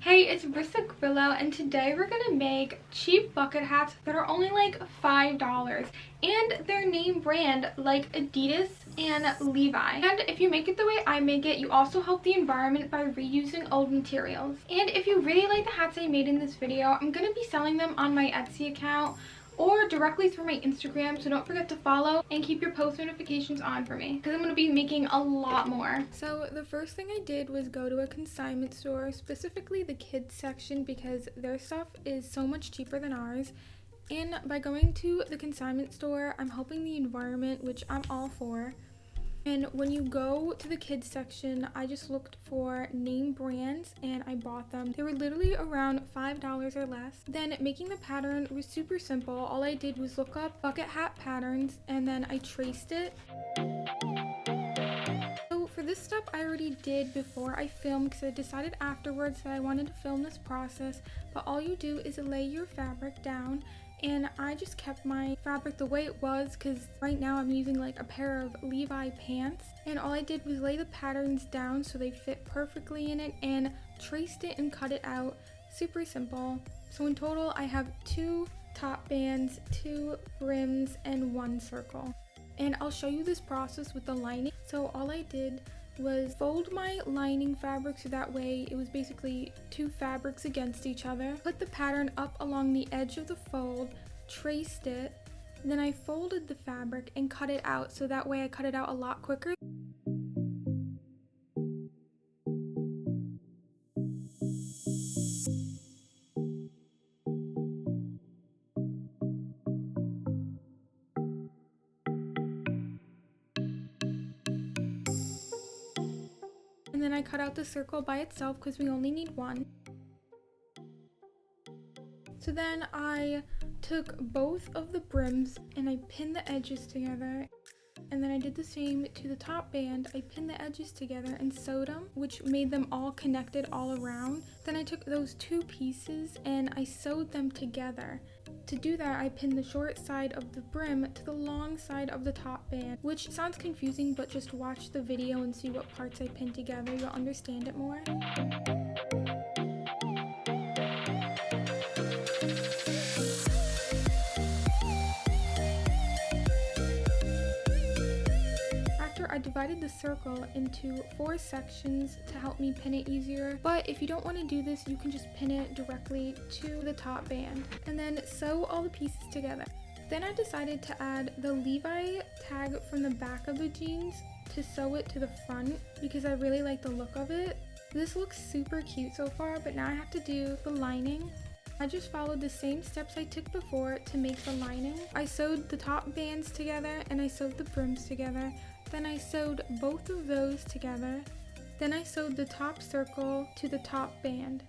Hey, it's Rissa Grillo, and today we're gonna make cheap bucket hats that are only like $5 and they're name brand like Adidas and Levi. And if you make it the way I make it, you also help the environment by reusing old materials. And if you really like the hats I made in this video, I'm gonna be selling them on my Etsy account or directly through my Instagram, so don't forget to follow and keep your post notifications on for me because I'm going to be making a lot more. So the first thing I did was go to a consignment store, specifically the kids section, because their stuff is so much cheaper than ours. And by going to the consignment store, I'm helping the environment, which I'm all for. And when you go to the kids section, I just looked for name brands and I bought them. They were literally around $5 or less. Then making the pattern was super simple. All I did was look up bucket hat patterns and then I traced it. So for this step I already did before I filmed because I decided afterwards that I wanted to film this process. But all you do is lay your fabric down. And I just kept my fabric the way it was because right now I'm using like a pair of Levi pants. And all I did was lay the patterns down so they fit perfectly in it and traced it and cut it out. Super simple. So in total I have 2 top bands, 2 brims, and 1 circle. And I'll show you this process with the lining. So all I did was fold my lining fabric so that way it was basically 2 fabrics against each other. Put the pattern up along the edge of the fold, traced it, then I folded the fabric and cut it out so that way I cut it out a lot quicker. And then I cut out the circle by itself because we only need 1. So then I took both of the brims and I pinned the edges together. And then I did the same to the top band. I pinned the edges together and sewed them, which made them all connected all around. Then I took those 2 pieces and I sewed them together. To do that, I pinned the short side of the brim to the long side of the top band, which sounds confusing, but just watch the video and see what parts I pinned together. You'll understand it more. I divided the circle into 4 sections to help me pin it easier, but if you don't want to do this, you can just pin it directly to the top band and then sew all the pieces together. Then I decided to add the Levi tag from the back of the jeans to sew it to the front because I really like the look of it. This looks super cute so far, but now I have to do the lining. I just followed the same steps I took before to make the lining. I sewed the top bands together and I sewed the brims together. Then I sewed both of those together. Then I sewed the top circle to the top band.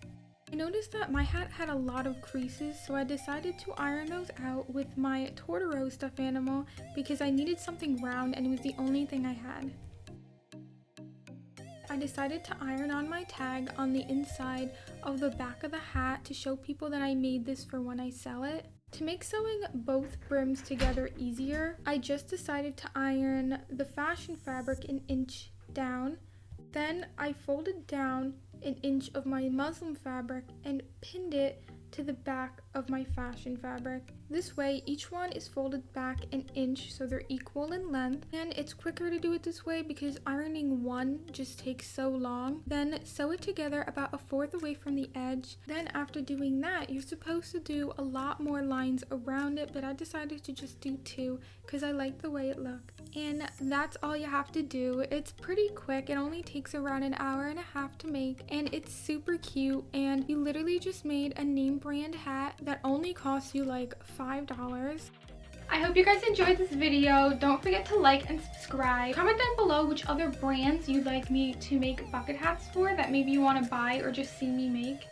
I noticed that my hat had a lot of creases, so I decided to iron those out with my Totoro stuffed animal because I needed something round and it was the only thing I had. I decided to iron on my tag on the inside of the back of the hat to show people that I made this for when I sell it. To make sewing both brims together easier, I just decided to iron the fashion fabric an inch down. Then I folded down an inch of my muslin fabric and pinned it to the back of my fashion fabric. This way each one is folded back an inch so they're equal in length, and it's quicker to do it this way because ironing one just takes so long. Then sew it together about 1/4 away from the edge. Then after doing that, you're supposed to do a lot more lines around it, but I decided to just do 2 because I like the way it looked. And that's all you have to do. It's pretty quick. It only takes around 1.5 hours to make, and it's super cute, and you literally just made a name brand hat that only costs you like $5. I hope you guys enjoyed this video. Don't forget to like and subscribe. Comment down below which other brands you'd like me to make bucket hats for that maybe you want to buy or just see me make.